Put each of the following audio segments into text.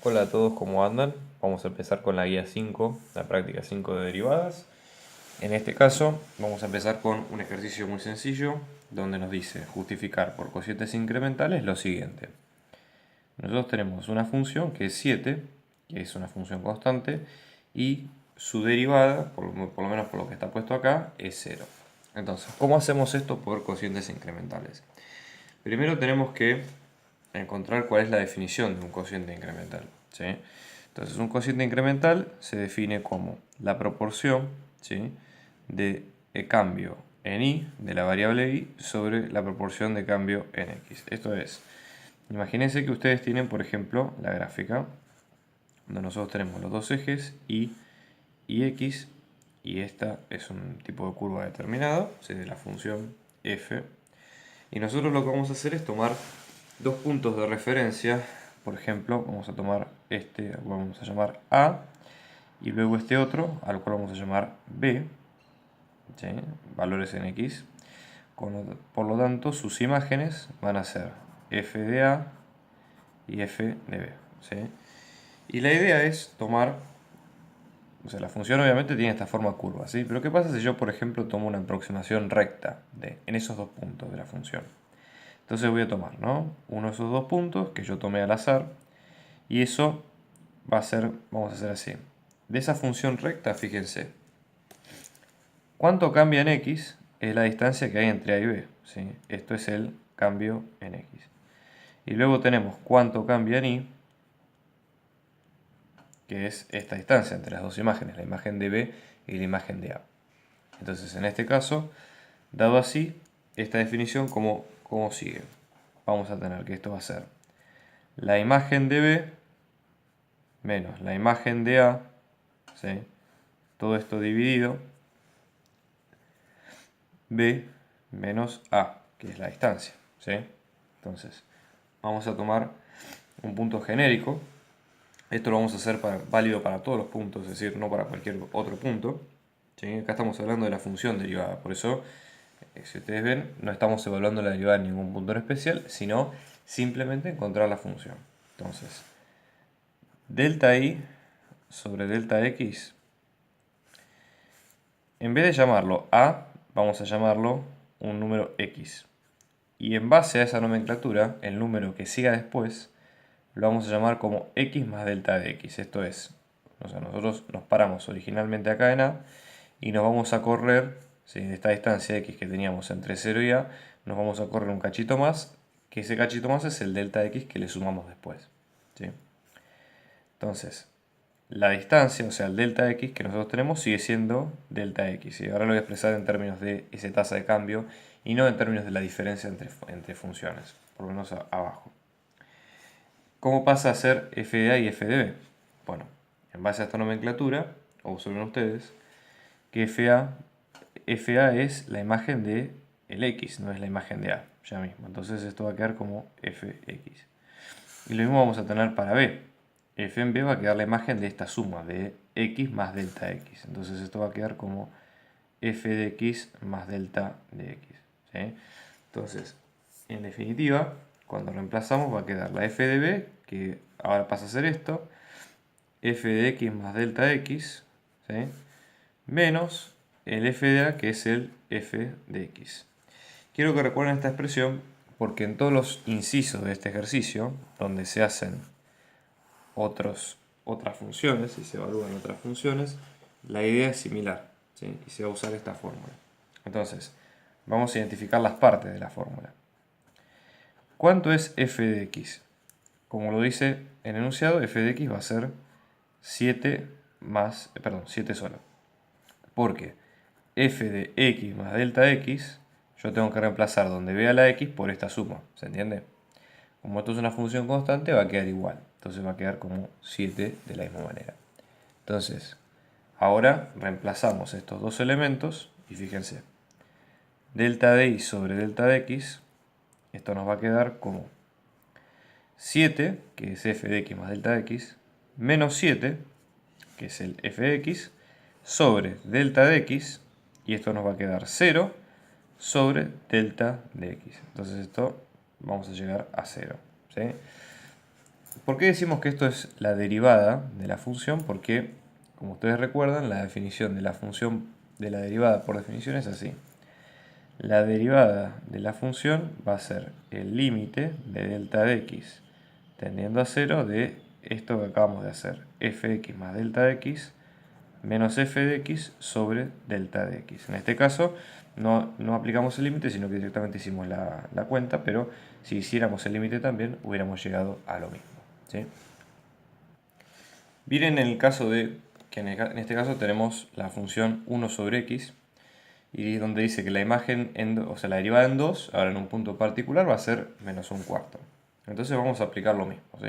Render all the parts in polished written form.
Hola a todos, ¿cómo andan? Vamos a empezar con la guía 5, la práctica 5 de derivadas. En este caso, vamos a empezar con un ejercicio muy sencillo, donde nos dice justificar por cocientes incrementales lo siguiente. Nosotros tenemos una función que es 7, que es una función constante, y su derivada, por lo menos por lo que está puesto acá, es 0. Entonces, ¿cómo hacemos esto por cocientes incrementales? Primero tenemos que encontrar cuál es la definición de un cociente incremental, ¿sí? Entonces, un cociente incremental se define como la proporción, ¿sí?, de cambio en y de la variable y sobre la proporción de cambio en x. Esto es, imagínense que ustedes tienen, por ejemplo, la gráfica, donde nosotros tenemos los dos ejes y x, y esta es un tipo de curva determinado, ¿sí?, de la función f. Y nosotros lo que vamos a hacer es tomar dos puntos de referencia. Por ejemplo, vamos a tomar este, al cual vamos a llamar A, y luego este otro, al cual vamos a llamar B, ¿sí?, valores en X. Por lo tanto, sus imágenes van a ser f de A y f de B, ¿sí? Y la idea es tomar, o sea, la función obviamente tiene esta forma curva, ¿sí? Pero ¿qué pasa si yo, por ejemplo, tomo una aproximación recta en esos dos puntos de la función? Entonces voy a tomar, ¿no?, uno de esos dos puntos que yo tomé al azar, y eso va a ser, vamos a hacer así. De esa función recta, fíjense, cuánto cambia en x es la distancia que hay entre A y B, ¿sí? Esto es el cambio en x. Y luego tenemos cuánto cambia en y, que es esta distancia entre las dos imágenes, la imagen de B y la imagen de A. Entonces, en este caso, dado así, esta definición, ¿cómo sigue? Vamos a tener que esto va a ser la imagen de B menos la imagen de A, ¿sí?, todo esto dividido, B menos A, que es la distancia, ¿sí? Entonces, vamos a tomar un punto genérico. Esto lo vamos a hacer válido para todos los puntos, es decir, no para cualquier otro punto, ¿sí? Acá estamos hablando de la función derivada, por eso, si ustedes ven, no estamos evaluando la derivada en ningún punto en especial, sino simplemente encontrar la función. Entonces, delta y sobre delta x, en vez de llamarlo a, vamos a llamarlo un número x. Y en base a esa nomenclatura, el número que siga después lo vamos a llamar como x más delta de x. Esto es, o sea, nosotros nos paramos originalmente acá en a y nos vamos a correr, ¿sí?, de esta distancia x que teníamos entre 0 y a, nos vamos a correr un cachito más, que ese cachito más es el delta de x que le sumamos después, ¿sí? Entonces, la distancia, o sea, el delta x que nosotros tenemos sigue siendo delta x. Y ahora lo voy a expresar en términos de esa tasa de cambio y no en términos de la diferencia entre funciones, por lo menos abajo. ¿Cómo pasa a ser f de a y f de b? Bueno, en base a esta nomenclatura, observen ustedes que fa es la imagen de el x, no es la imagen de a, ya mismo. Entonces esto va a quedar como fx. Y lo mismo vamos a tener para b. F en b va a quedar la imagen de esta suma de x más delta x. Entonces esto va a quedar como f de x más delta de x, ¿sí? Entonces, en definitiva, cuando reemplazamos va a quedar la f de b, que ahora pasa a ser esto, f de x más delta de x, ¿sí?, menos el f de a, que es el f de x. Quiero que recuerden esta expresión porque en todos los incisos de este ejercicio, donde se hacen otras funciones y se evalúan otras funciones, la idea es similar, ¿sí?, y se va a usar esta fórmula. Entonces, vamos a identificar las partes de la fórmula. ¿Cuánto es f de x? Como lo dice el enunciado, f de x va a ser 7 solo. Porque f de x más delta x, yo tengo que reemplazar donde vea la x por esta suma, ¿se entiende? Como esto es una función constante, va a quedar igual. Entonces va a quedar como 7 de la misma manera. Entonces, ahora reemplazamos estos dos elementos y fíjense. Delta de y sobre delta de x, esto nos va a quedar como 7, que es f de x más delta de x, menos 7, que es el f de x, sobre delta de x, y esto nos va a quedar 0 sobre delta de x. Entonces esto vamos a llegar a 0, ¿sí? ¿Por qué decimos que esto es la derivada de la función? Porque, como ustedes recuerdan, la definición de la función de la derivada por definición es así. La derivada de la función va a ser el límite de delta de x tendiendo a 0 de esto que acabamos de hacer, f de x más delta de x menos f de x sobre delta de x. En este caso no aplicamos el límite, sino que directamente hicimos la cuenta, pero si hiciéramos el límite también hubiéramos llegado a lo mismo, ¿sí? Miren en el caso de que en este caso tenemos la función 1 sobre x, y donde dice que la imagen, o sea, la derivada en 2, ahora en un punto particular, va a ser menos un cuarto. Entonces vamos a aplicar lo mismo, ¿sí?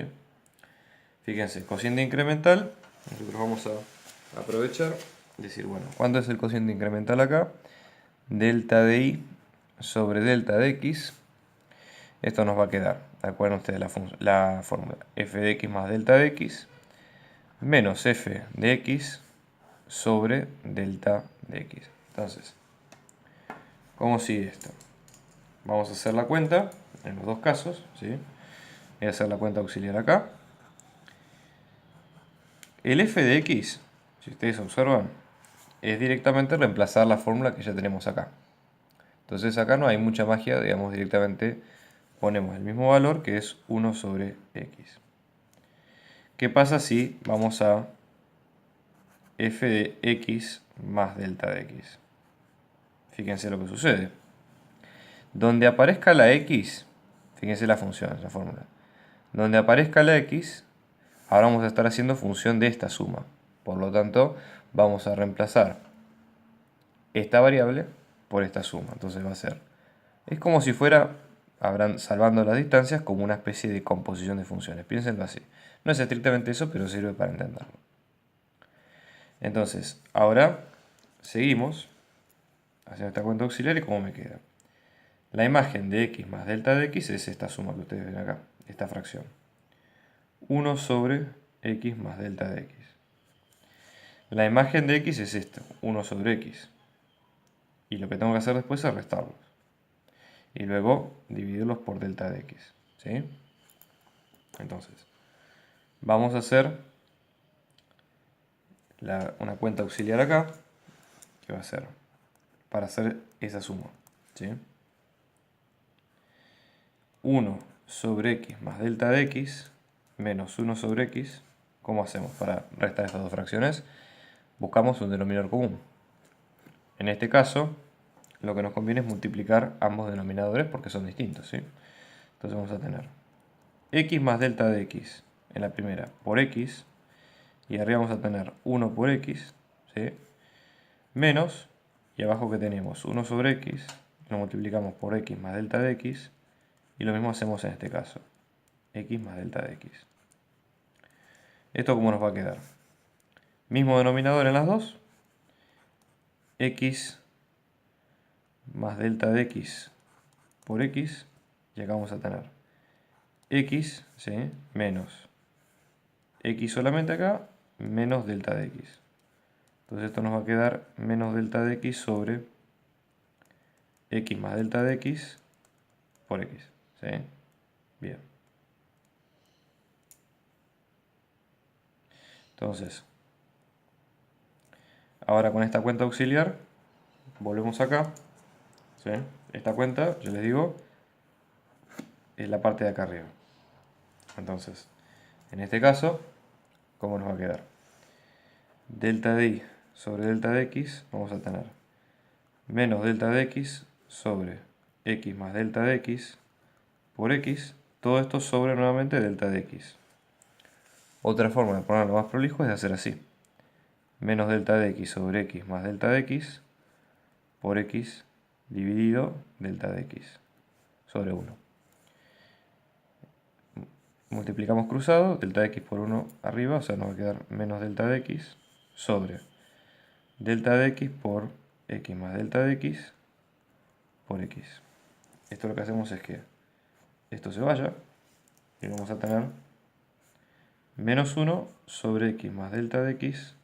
Fíjense, cociente incremental, nosotros vamos a aprovechar, decir, bueno, ¿cuánto es el cociente incremental acá? Delta de y sobre delta de x. Esto nos va a quedar, acuérdense ustedes la fórmula, f de x más delta de x menos f de x sobre delta de x. Entonces, ¿cómo sigue esto? Vamos a hacer la cuenta en los dos casos, ¿sí? Voy a hacer la cuenta auxiliar acá. El f de x, si ustedes observan, es directamente reemplazar la fórmula que ya tenemos acá. Entonces acá no hay mucha magia, digamos, directamente ponemos el mismo valor que es 1 sobre x. ¿Qué pasa si vamos a f de x más delta de x? Fíjense lo que sucede. Donde aparezca la x, fíjense la función, la fórmula. Donde aparezca la x, ahora vamos a estar haciendo función de esta suma. Por lo tanto, vamos a reemplazar esta variable por esta suma. Entonces va a ser, es como si fuera, salvando las distancias, como una especie de composición de funciones. Piénsenlo así. No es estrictamente eso, pero sirve para entenderlo. Entonces, ahora seguimos haciendo esta cuenta auxiliar y cómo me queda. La imagen de x más delta de x es esta suma que ustedes ven acá, esta fracción. 1 sobre x más delta de x. La imagen de x es esto, 1 sobre x. Y lo que tengo que hacer después es restarlos. Y luego dividirlos por delta de x. ¿Sí? Entonces, vamos a hacer una cuenta auxiliar acá, que va a ser para hacer esa suma. ¿Sí? 1 sobre x más delta de x menos 1 sobre x. ¿Cómo hacemos para restar estas dos fracciones? Buscamos un denominador común. En este caso, lo que nos conviene es multiplicar ambos denominadores porque son distintos, ¿sí? Entonces vamos a tener x más delta de x en la primera por x, y arriba vamos a tener 1 por x, ¿sí? Menos, y abajo que tenemos 1 sobre x, lo multiplicamos por x más delta de x, y lo mismo hacemos en este caso, x más delta de x. ¿Esto cómo nos va a quedar? Mismo denominador en las dos, x más delta de x por x, y acá vamos a tener x, ¿sí? Menos x solamente acá, menos delta de x. Entonces esto nos va a quedar menos delta de x sobre x más delta de x por x. ¿Sí? Bien. Entonces, ahora con esta cuenta auxiliar, volvemos acá. ¿Sí? Esta cuenta, yo les digo, es la parte de acá arriba. Entonces, en este caso, ¿cómo nos va a quedar? Delta de y sobre delta de x, vamos a tener menos delta de x sobre x más delta de x por x, todo esto sobre nuevamente delta de x. Otra forma de ponerlo más prolijo es de hacer así. Menos delta de x sobre x más delta de x por x dividido delta de x sobre 1. Multiplicamos cruzado, delta de x por 1 arriba, o sea nos va a quedar menos delta de x sobre delta de x por x más delta de x por x. Esto lo que hacemos es que esto se vaya y vamos a tener menos 1 sobre x más delta de x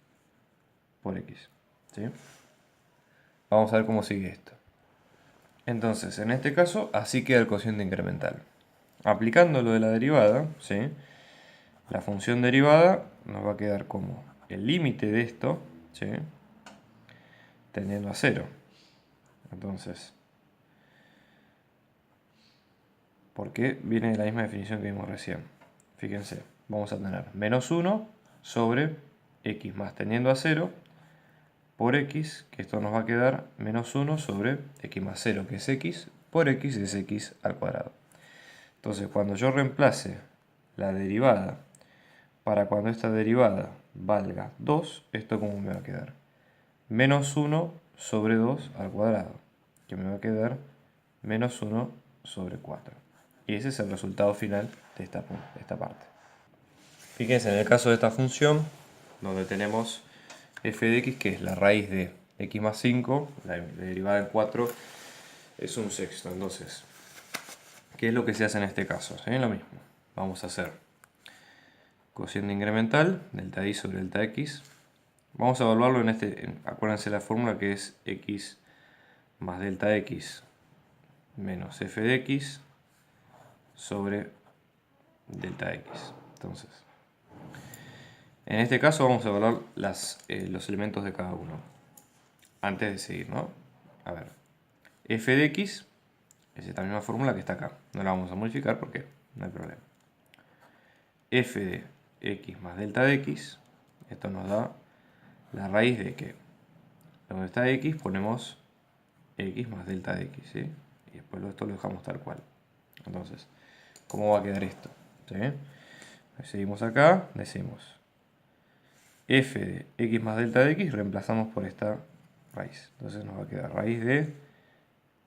por x. ¿Sí? Vamos a ver cómo sigue esto. Entonces, en este caso, así queda el cociente incremental. Aplicando lo de la derivada, ¿sí? la función derivada nos va a quedar como el límite de esto, ¿sí?, tendiendo a 0. Entonces, porque viene de la misma definición que vimos recién. Fíjense, vamos a tener menos 1 sobre x más tendiendo a 0 por x, que esto nos va a quedar menos 1 sobre x más 0, que es x, por x es x al cuadrado. Entonces, cuando yo reemplace la derivada para cuando esta derivada valga 2, ¿esto cómo me va a quedar? Menos 1 sobre 2 al cuadrado, que me va a quedar menos 1 sobre 4. Y ese es el resultado final de esta parte. Fíjense, en el caso de esta función, donde tenemos f de x, que es la raíz de x más 5, la derivada en 4 es un sexto. Entonces, ¿qué es lo que se hace en este caso? ¿Sí? Lo mismo. Vamos a hacer cociente incremental, delta y sobre delta x. Vamos a evaluarlo en acuérdense la fórmula que es x más delta x menos f de x sobre delta x. Entonces, en este caso vamos a evaluar los elementos de cada uno. Antes de seguir, ¿no? A ver, f de x es esta misma fórmula que está acá. No la vamos a modificar porque no hay problema. F de x más delta de x, esto nos da la raíz de que donde está x ponemos x más delta de x, ¿sí? Y después esto lo dejamos tal cual. Entonces, ¿cómo va a quedar esto? ¿Sí? Seguimos acá, decimos f de x más delta de x, reemplazamos por esta raíz. Entonces nos va a quedar raíz de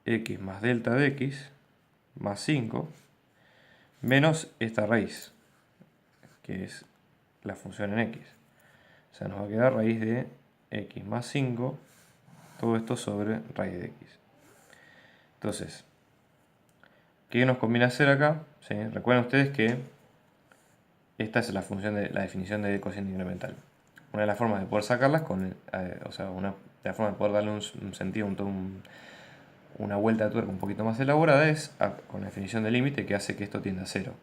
x más delta de x más 5 menos esta raíz, que es la función en x. O sea, nos va a quedar raíz de x más 5, todo esto sobre raíz de x. Entonces, ¿qué nos conviene hacer acá? ¿Sí? Recuerden ustedes que esta es la función de la definición de cociente incremental. Una de las formas de poder sacarlas, una de las formas de poder darle un sentido, una vuelta de tuerca un poquito más elaborada es con la definición de límite que hace que esto tienda a 0.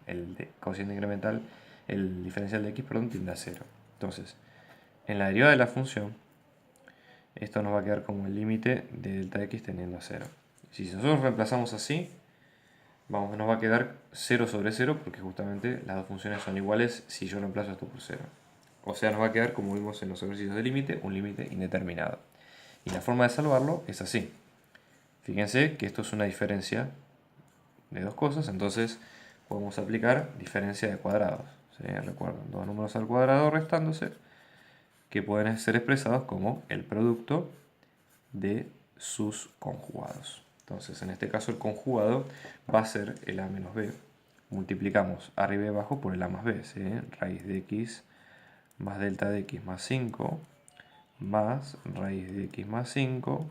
Cociente incremental, el diferencial de x, perdón, tiende a 0. Entonces, en la derivada de la función, esto nos va a quedar como el límite de delta x tendiendo a 0. Si nosotros reemplazamos así, nos va a quedar 0 sobre 0 porque justamente las dos funciones son iguales si yo reemplazo esto por 0. O sea, nos va a quedar, como vimos en los ejercicios de límite, un límite indeterminado. Y la forma de salvarlo es así. Fíjense que esto es una diferencia de dos cosas, entonces podemos aplicar diferencia de cuadrados. ¿Sí? Recuerden, dos números al cuadrado restándose, que pueden ser expresados como el producto de sus conjugados. Entonces, en este caso el conjugado va a ser el a menos b. Multiplicamos arriba y abajo por el a más b. ¿Sí? Raíz de x más delta de x más 5 más raíz de x más 5,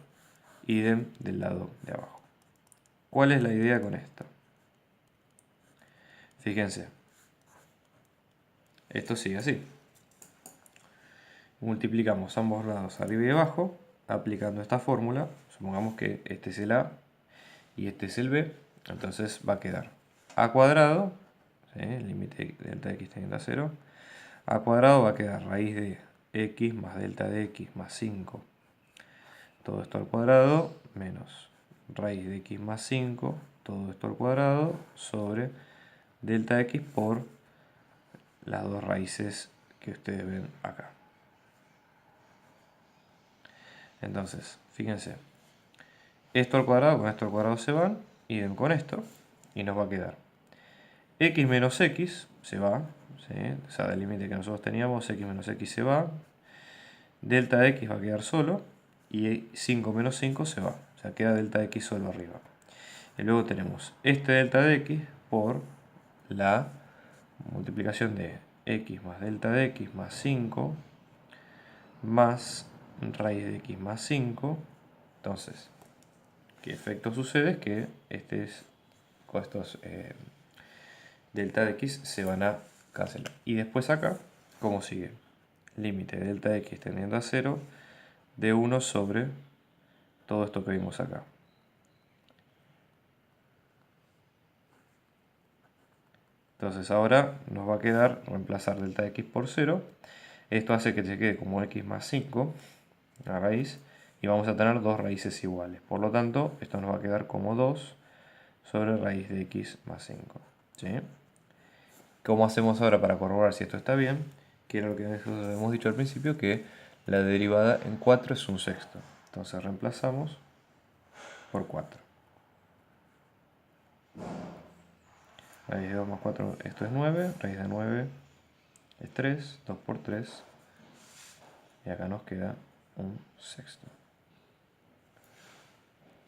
idem del lado de abajo. ¿Cuál es la idea con esto? Fíjense, esto sigue así. Multiplicamos ambos lados arriba y abajo, aplicando esta fórmula. Supongamos que este es el a y este es el b, entonces va a quedar a cuadrado, ¿sí? El límite de delta de x tendiendo a 0, a cuadrado va a quedar raíz de x más delta de x más 5, todo esto al cuadrado, menos raíz de x más 5, todo esto al cuadrado, sobre delta de x por las dos raíces que ustedes ven acá. Entonces, fíjense, esto al cuadrado con esto al cuadrado se van, idem con esto, y nos va a quedar x menos x se va, ¿sí? O sea, del límite que nosotros teníamos, x menos x se va, delta de x va a quedar solo, y 5 menos 5 se va, o sea, queda delta de x solo arriba. Y luego tenemos este delta de x por la multiplicación de x más delta de x más 5 más raíz de x más 5. Entonces, ¿qué efecto sucede? Es que con estos delta de x se van a cancelar. Y después acá, ¿cómo sigue? Límite de delta de x tendiendo a 0 de 1 sobre todo esto que vimos acá. Entonces ahora nos va a quedar reemplazar delta de x por 0. Esto hace que se quede como x más 5, la raíz, y vamos a tener dos raíces iguales. Por lo tanto, esto nos va a quedar como 2 sobre raíz de x más 5. ¿Sí? ¿Cómo hacemos ahora para corroborar si esto está bien? Que era lo que nosotros hemos dicho al principio, que la derivada en 4 es un sexto. Entonces reemplazamos por 4. Raíz de 2 más 4, esto es 9. Raíz de 9 es 3. 2 por 3. Y acá nos queda un sexto.